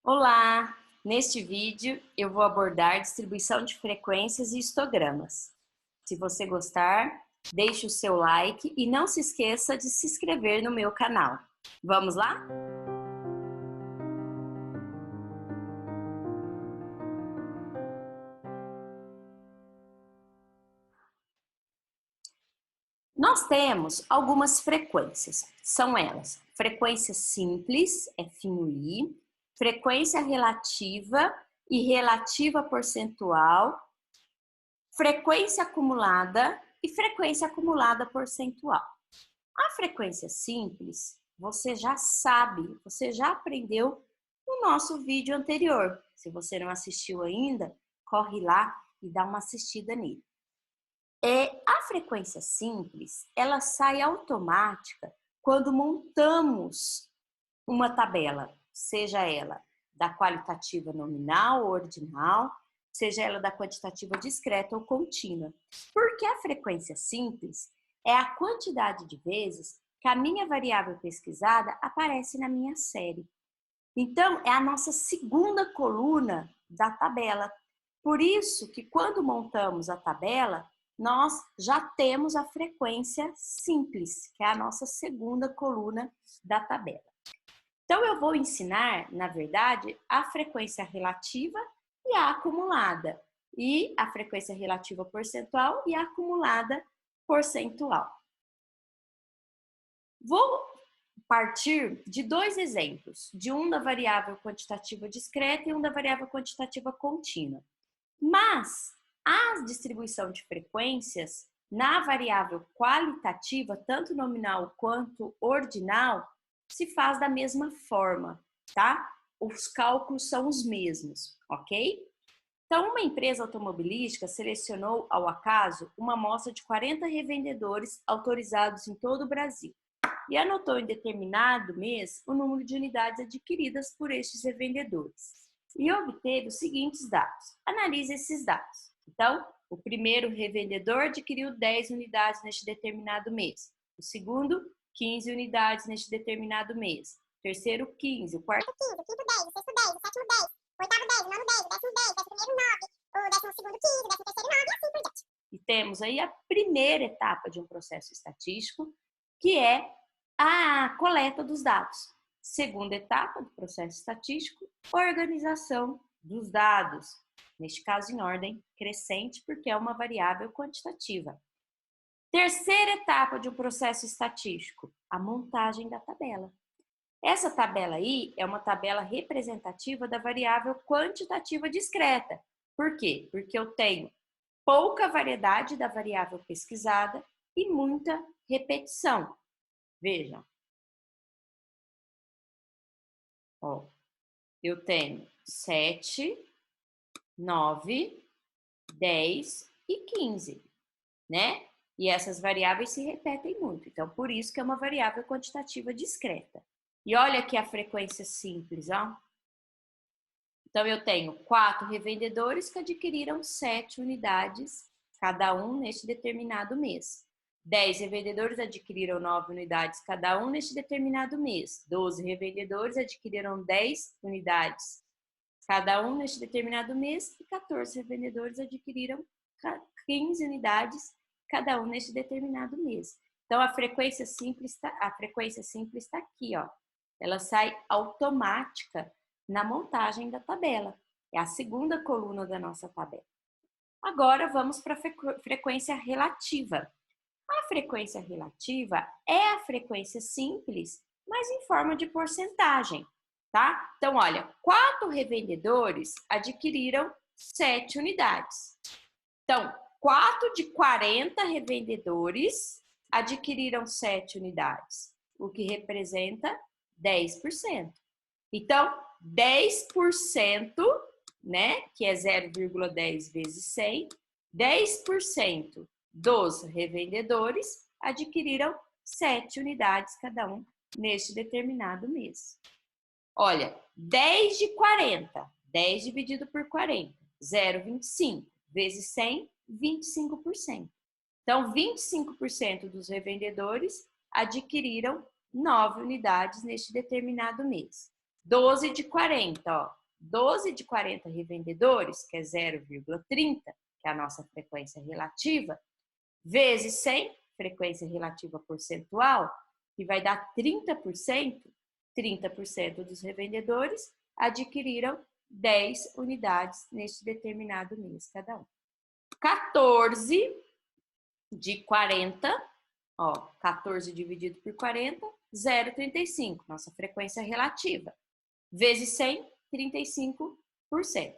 Olá! Neste vídeo eu vou abordar distribuição de frequências e histogramas. Se você gostar, deixe o seu like e não se esqueça de se inscrever no meu canal. Vamos lá? Nós temos algumas frequências, são elas: frequência simples, FI, frequência relativa e relativa percentual, frequência acumulada e frequência acumulada percentual. A frequência simples, você já sabe, você já aprendeu no nosso vídeo anterior. Se você não assistiu ainda, corre lá e dá uma assistida nele. A frequência simples, ela sai automática quando montamos uma tabela, seja ela da qualitativa nominal ou ordinal, seja ela da quantitativa discreta ou contínua. Porque a frequência simples é a quantidade de vezes que a minha variável pesquisada aparece na minha série. Então, é a nossa segunda coluna da tabela. Por isso que quando montamos a tabela, nós já temos a frequência simples, que é a nossa segunda coluna da tabela. Então, eu vou ensinar, na verdade, a frequência relativa e a acumulada, e a frequência relativa percentual e a acumulada percentual. Vou partir de dois exemplos, de um da variável quantitativa discreta e um da variável quantitativa contínua. Mas a distribuição de frequências na variável qualitativa, tanto nominal quanto ordinal, se faz da mesma forma, tá? Os cálculos são os mesmos, ok? Então, uma empresa automobilística selecionou ao acaso uma amostra de 40 revendedores autorizados em todo o Brasil e anotou em determinado mês o número de unidades adquiridas por estes revendedores e obteve os seguintes dados. Analise esses dados. Então, o primeiro revendedor adquiriu 10 unidades neste determinado mês. O segundo, 15 unidades neste determinado mês. O terceiro, 15. O quarto, 15, o quinto 10, o sexto 10, o sétimo 10, o oitavo 10, o nono 10, o décimo 10, o décimo primeiro 9, o décimo segundo 15, o décimo terceiro 9 e assim por diante. E temos aí a primeira etapa de um processo estatístico, que é a coleta dos dados. Segunda etapa do processo estatístico, organização dos dados. Neste caso, em ordem crescente, porque é uma variável quantitativa. Terceira etapa de um processo estatístico, a montagem da tabela. Essa tabela aí é uma tabela representativa da variável quantitativa discreta. Por quê? Porque eu tenho pouca variedade da variável pesquisada e muita repetição. Vejam. Ó, eu tenho 7, 9, 10 e 15, né? E essas variáveis se repetem muito. Então, por isso que é uma variável quantitativa discreta. E olha aqui a frequência simples, ó. Então, eu tenho 4 revendedores que adquiriram 7 unidades, cada um neste determinado mês. 10 revendedores adquiriram 9 unidades cada um neste determinado mês. 12 revendedores adquiriram 10 unidades cada um neste determinado mês. E 14 revendedores adquiriram 15 unidades cada um neste determinado mês. Então, a frequência simples está aqui, ó. Ela sai automática na montagem da tabela. É a segunda coluna da nossa tabela. Agora, vamos para a frequência relativa. A frequência relativa é a frequência simples, mas em forma de porcentagem, tá? Então, olha, 4 revendedores adquiriram 7 unidades. Então, 4 de 40 revendedores adquiriram 7 unidades, o que representa 10%. Então, 10%, né, que é 0,10 vezes 100, 10% dos revendedores adquiriram 7 unidades cada um neste determinado mês. Olha, 10 de 40, 10 dividido por 40, 0,25 vezes 100, 25%. Então, 25% dos revendedores adquiriram 9 unidades neste determinado mês. 12 de 40, ó. 12 de 40 revendedores, que é 0,30, que é a nossa frequência relativa, vezes 100, frequência relativa percentual, que vai dar 30%, 30% dos revendedores adquiriram 10 unidades neste determinado mês cada um. 14 de 40, ó, 14 dividido por 40, 0,35, nossa frequência relativa, vezes 100, 35%.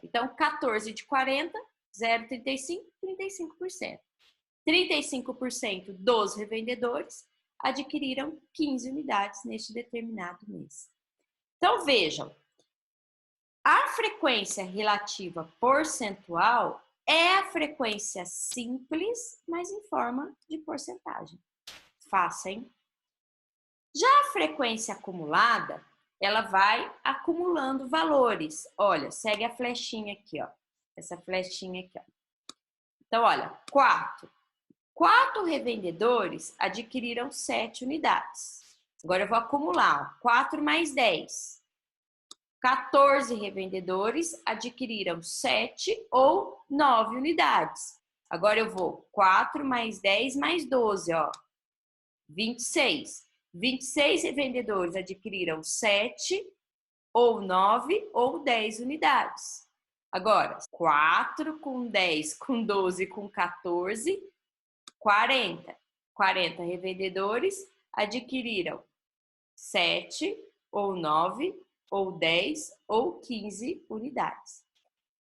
Então, 14 de 40, 0,35, 35%. 35% dos revendedores adquiriram 15 unidades neste determinado mês. Então, vejam, a frequência relativa percentual é a frequência simples, mas em forma de porcentagem. Fácil, hein? Já a frequência acumulada, ela vai acumulando valores. Olha, segue a flechinha aqui, ó. Essa flechinha aqui, ó. Então, olha, 4. 4 revendedores adquiriram 7 unidades. Agora eu vou acumular, ó, 4 mais 10. 14 revendedores adquiriram 7 ou 9 unidades. Agora eu vou 4 mais 10 mais 12, ó. 26. 26 revendedores adquiriram 7 ou 9 ou 10 unidades. Agora, 4 com 10, com 12, com 14, 40. 40 revendedores adquiriram 7 ou 9 ou 10 ou 15 unidades.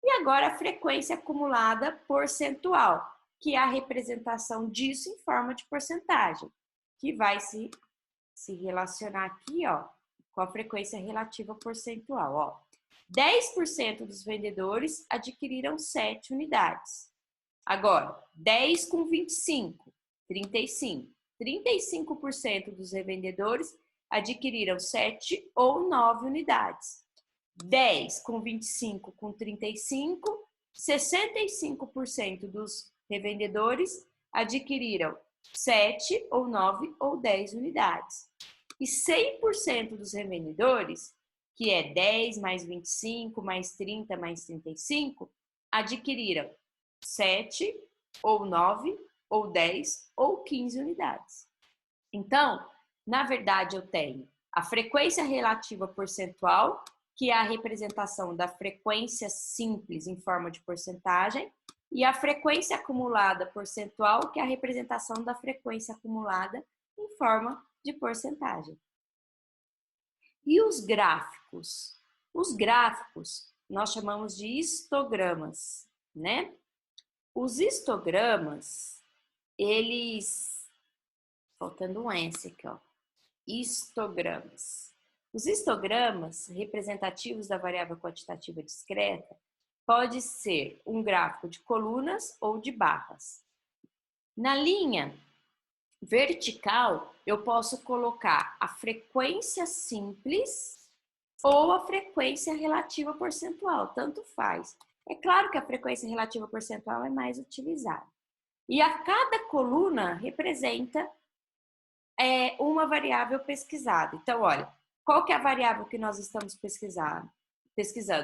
E agora a frequência acumulada percentual, que é a representação disso em forma de porcentagem, que vai se relacionar aqui, ó, com a frequência relativa percentual, ó. 10% dos vendedores adquiriram 7 unidades. Agora, 10 com 25, 35. 35% dos revendedores adquiriram 7 ou 9 unidades. 10 com 25 com 35, 65% dos revendedores adquiriram 7 ou 9 ou 10 unidades. E 100% dos revendedores, que é 10 mais 25 mais 30 mais 35, adquiriram 7 ou 9 ou 10 ou 15 unidades. Então, na verdade, eu tenho a frequência relativa percentual, que é a representação da frequência simples em forma de porcentagem, e a frequência acumulada percentual, que é a representação da frequência acumulada em forma de porcentagem. E os gráficos? Os gráficos nós chamamos de histogramas, né? Os histogramas, eles... Faltando um S aqui, ó. Histogramas. Os histogramas representativos da variável quantitativa discreta pode ser um gráfico de colunas ou de barras. Na linha vertical, eu posso colocar a frequência simples ou a frequência relativa percentual, tanto faz. É claro que a frequência relativa percentual é mais utilizada. E a cada coluna representa uma variável pesquisada. Então, olha, qual que é a variável que nós estamos pesquisando?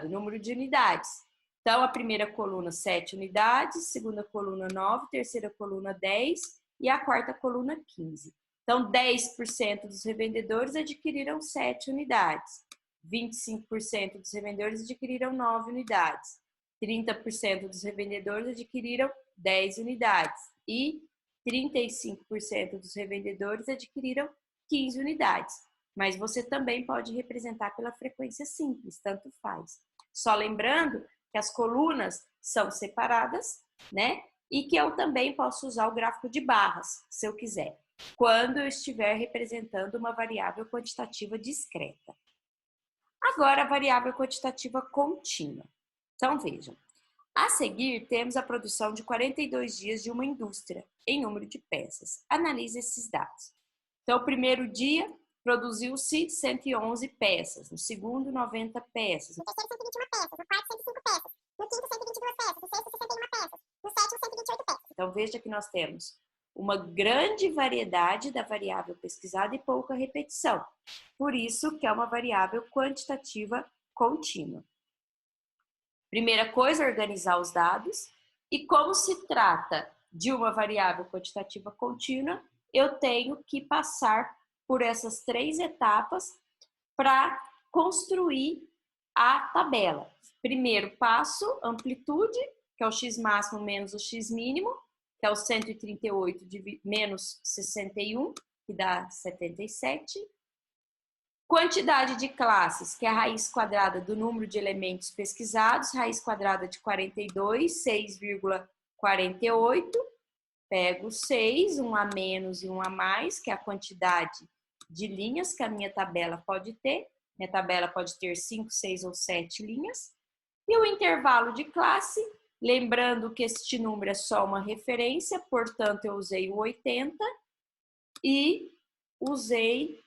Número de unidades. Então, a primeira coluna, 7 unidades, segunda coluna, 9, terceira coluna, 10 e a quarta coluna, 15. Então, 10% dos revendedores adquiriram 7 unidades. 25% dos revendedores adquiriram 9 unidades. 30% dos revendedores adquiriram 10 unidades. E 35% dos revendedores adquiriram 15 unidades. Mas você também pode representar pela frequência simples, tanto faz. Só lembrando que as colunas são separadas, né? E que eu também posso usar o gráfico de barras, se eu quiser, quando eu estiver representando uma variável quantitativa discreta. Agora, a variável quantitativa contínua. Então, vejam. A seguir, temos a produção de 42 dias de uma indústria em número de peças. Analise esses dados. Então, o primeiro dia, produziu-se 111 peças. No segundo, 90 peças. No terceiro, 121 peças. No quarto, 105 peças. No quinto, 122 peças. No sexto, 61 peças. No sétimo, 128 peças. Então, veja que nós temos uma grande variedade da variável pesquisada e pouca repetição. Por isso que é uma variável quantitativa contínua. Primeira coisa, organizar os dados. E como se trata de uma variável quantitativa contínua, eu tenho que passar por essas 3 etapas para construir a tabela. Primeiro passo, amplitude, que é o x máximo menos o x mínimo, que é o 138 menos 61, que dá 77. Quantidade de classes, que é a raiz quadrada do número de elementos pesquisados, raiz quadrada de 42, 6,48. Pego 6, um a menos e um a mais, que é a quantidade de linhas que a minha tabela pode ter. Minha tabela pode ter 5, 6 ou 7 linhas. E o intervalo de classe, lembrando que este número é só uma referência, portanto, eu usei o 80 e usei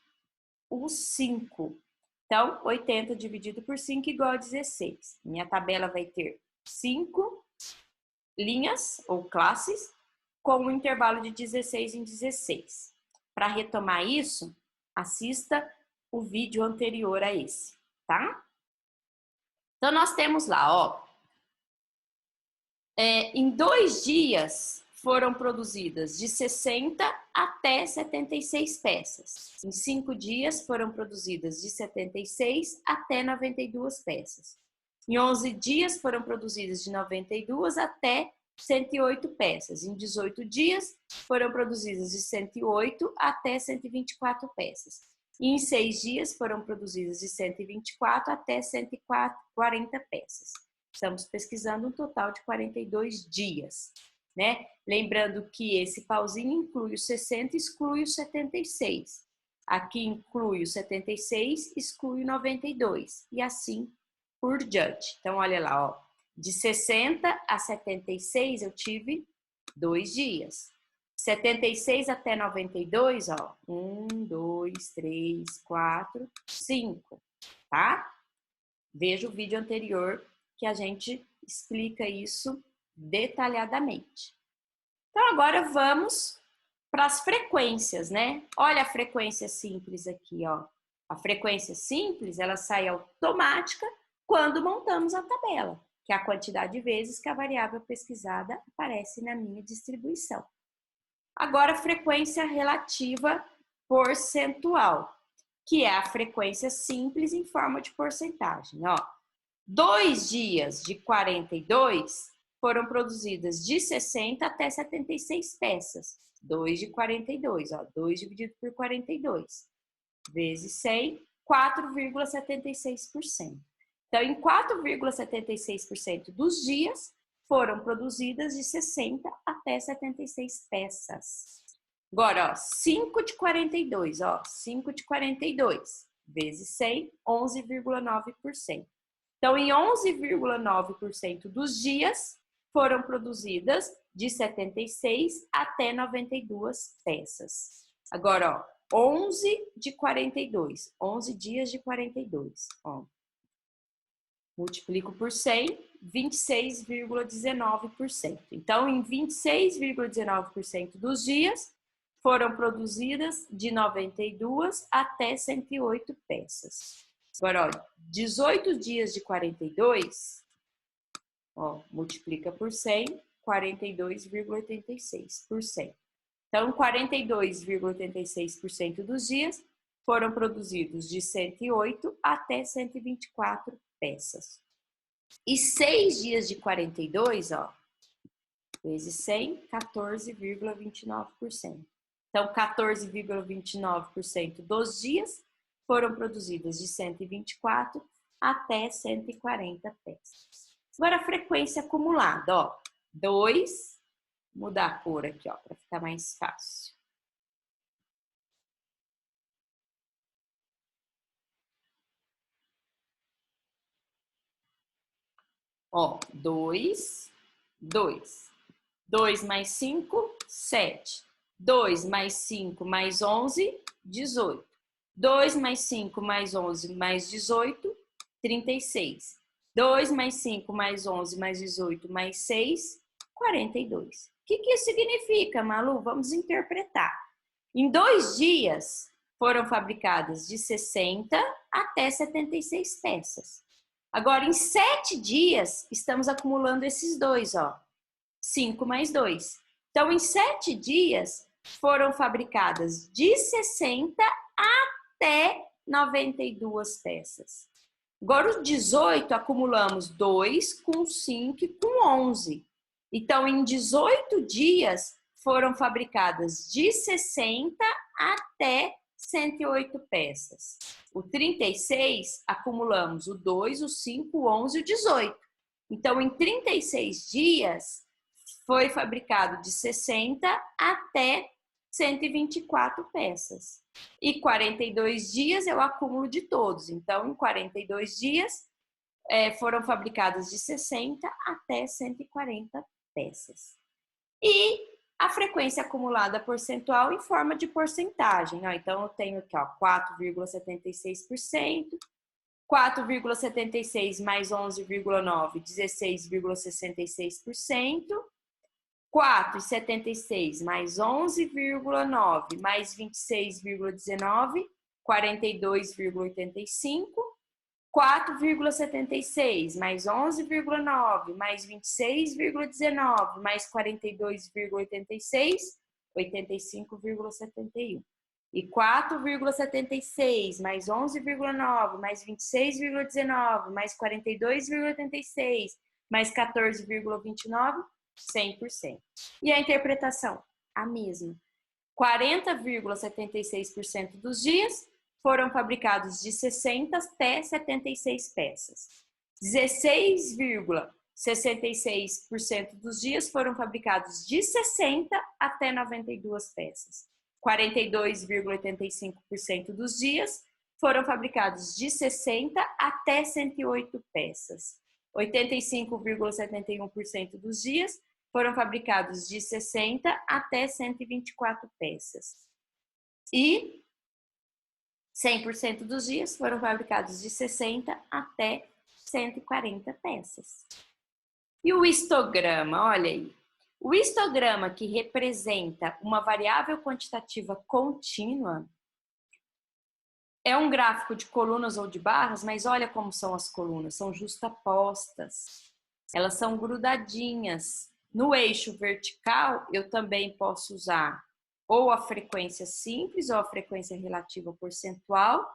o 5. Então, 80 dividido por 5 igual a 16. Minha tabela vai ter 5 linhas ou classes com um intervalo de 16 em 16. Para retomar isso, assista o vídeo anterior a esse, tá? Então, nós temos lá, ó, em 2 dias foram produzidas de 60 até 76 peças. Em 5 dias foram produzidas de 76 até 92 peças. Em 11 dias foram produzidas de 92 até 108 peças. Em 18 dias foram produzidas de 108 até 124 peças. E em 6 dias foram produzidas de 124 até 140 peças. Estamos pesquisando um total de 42 dias, né? Lembrando que esse pauzinho inclui o 60 e exclui o 76. Aqui inclui o 76, exclui o 92 e assim por diante. Então, olha lá, ó, de 60 a 76 eu tive 2 dias. 76 até 92, ó, 1, 2, 3, 4, 5, tá? Veja o vídeo anterior que a gente explica isso detalhadamente. Então, agora vamos para as frequências, né? Olha a frequência simples aqui, ó. A frequência simples, ela sai automática quando montamos a tabela, que é a quantidade de vezes que a variável pesquisada aparece na minha distribuição. Agora, frequência relativa percentual, que é a frequência simples em forma de porcentagem, ó. 2 dias de 42 foram produzidas de 60 até 76 peças. 2 de 42, ó, 2 dividido por 42, vezes 100, 4,76%. Então, em 4,76% dos dias, foram produzidas de 60 até 76 peças. Agora, ó, 5 de 42, ó, 5 de 42, vezes 100, 11,9%. Então, em 11,9% dos dias, foram produzidas de 76 até 92 peças. Agora, ó, 11 de 42, 11 dias de 42, ó. Multiplico por 100, 26,19%. Então, em 26,19% dos dias, foram produzidas de 92 até 108 peças. Agora, ó, 18 dias de 42, ó, multiplica por 100, 42,86%. Então, 42,86% dos dias foram produzidos de 108 até 124 peças. E 6 dias de 42, ó, vezes 100, 14,29%. Então, 14,29% dos dias foram produzidas de 124 até 140 peças. Agora, a frequência acumulada, ó, 2, mudar a cor aqui, ó, para ficar mais fácil. Ó, 2, 2. 2 mais 5, 7. 2 mais 5 mais 11, 18. 2 mais 5 mais 11 mais 18, 36. 2 mais 5 mais 11 mais 18 mais 6, 42. que isso significa, Malu? Vamos interpretar. Em 2 dias, foram fabricadas de 60 até 76 peças. Agora, em 7 dias, estamos acumulando esses dois, ó. 5 mais 2. Então, em 7 dias, foram fabricadas de 60 até 92 peças. Agora, os 18, acumulamos 2 com 5 e com 11. Então, em 18 dias, foram fabricadas de 60 até 108 peças. O 36, acumulamos o 2, o 5, o 11 e o 18. Então, em 36 dias, foi fabricado de 60 até 124 peças. E 42 dias é o acúmulo de todos. Então, em 42 dias, foram fabricadas de 60 até 140 peças. E a frequência acumulada percentual em forma de porcentagem. Então, eu tenho aqui 4,76%, 4,76 mais 11,9, 16,66%, 4,76 mais 11,9 mais 26,19, 42,85%, 4,76 mais 11,9 mais 26,19 mais 42,86, 85,71. E 4,76 mais 11,9 mais 26,19 mais 42,86 mais 14,29, 100%. E a interpretação? A mesma. 40,76% dos dias foram fabricados de 60 até 76 peças. 16,66% dos dias foram fabricados de 60 até 92 peças. 42,85% dos dias foram fabricados de 60 até 108 peças. 85,71% dos dias foram fabricados de 60 até 124 peças. E 100% dos dias foram fabricados de 60 até 140 peças. E o histograma, olha aí. O histograma, que representa uma variável quantitativa contínua, é um gráfico de colunas ou de barras, mas olha como são as colunas, são justapostas. Elas são grudadinhas. No eixo vertical, eu também posso usar ou a frequência simples ou a frequência relativa percentual.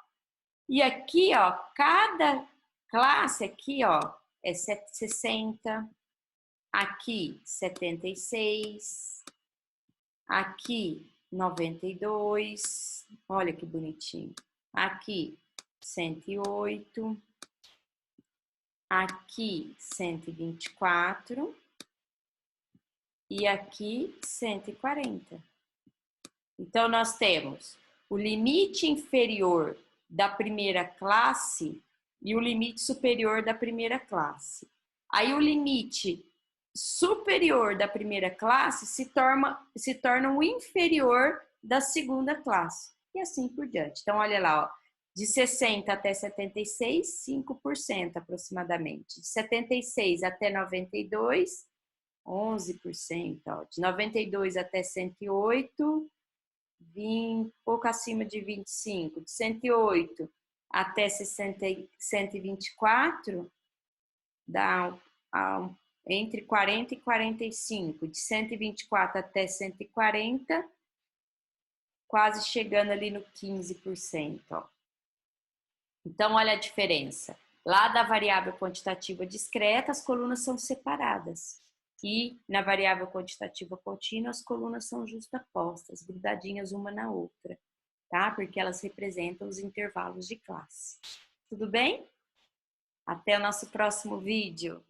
E aqui, ó, cada classe aqui, ó, é 60, aqui 76, aqui 92, olha que bonitinho. Aqui 108, aqui 124 e aqui 140. Então, nós temos o limite inferior da primeira classe e o limite superior da primeira classe. Aí, o limite superior da primeira classe se torna o inferior da segunda classe. E assim por diante. Então, olha lá, ó, de 60 até 76, 5% aproximadamente. De 76 até 92, 11%. Ó. De 92 até 108, 20, pouco acima de 25. De 108 até 124, dá entre 40 e 45. De 124 até 140, quase chegando ali no 15%. Ó. Então, olha a diferença. Lá da variável quantitativa discreta, as colunas são separadas. E na variável quantitativa contínua, as colunas são justapostas, grudadinhas uma na outra, tá? Porque elas representam os intervalos de classe. Tudo bem? Até o nosso próximo vídeo.